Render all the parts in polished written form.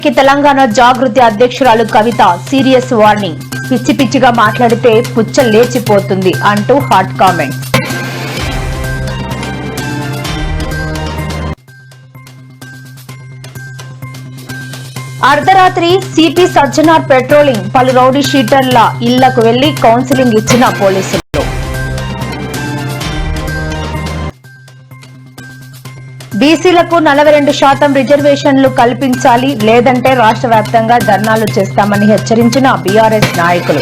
తెలంగాణ జాగృతి అధ్యక్షురాలు కవిత serious warning. పిచ్చి పిచ్చిగా మాట్లాడితే పుచ్చ లేచిపోతుంది అంటూ హాట్ కామెంట్స్. అర్ధరాత్రి సిపి సజ్జనార్ పెట్రోలింగ్. పలు రౌడీ షీటర్ల ఇళ్లకు వెళ్లి కౌన్సిలింగ్ ఇచ్చిన పోలీసులు. బీసీలకు 42% రిజర్వేషన్లు కల్పించాలి, లేదంటే రాష్ట్ర వ్యాప్తంగా ధర్నాలు చేస్తామని హెచ్చరించిన బీఆర్ఎస్ నాయకులు.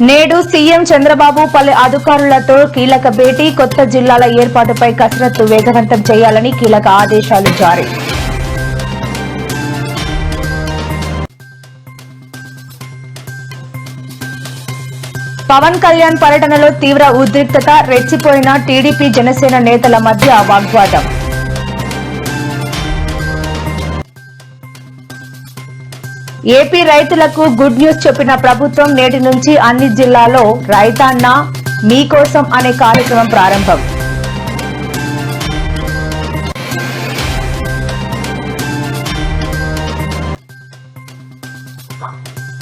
నేడు సీఎం చంద్రబాబు పలు అధికారులతో కీలక భేటీ. కొత్త జిల్లాల ఏర్పాటుపై కసరత్తు వేగవంతం చేయాలని కీలక ఆదేశాలు జారీ. పవన్ కళ్యాణ్ పర్యటనలో తీవ్ర ఉద్రిక్తత. రెచ్చిపోయిన టీడీపీ జనసేన నేతల మధ్య వాగ్వాదం. ఏపీ రైతులకు గుడ్ న్యూస్ చెప్పిన ప్రభుత్వం. నేటి నుంచి అన్ని జిల్లాల్లో రైతన్న మీకోసం అనే కార్యక్రమం ప్రారంభం.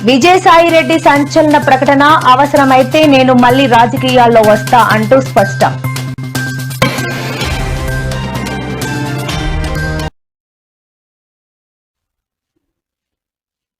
విజయసాయిరెడ్డి సంచలన ప్రకటన. అవసరమైతే నేను మళ్లీ రాజకీయాల్లో వస్తా అంటూ స్పష్టం.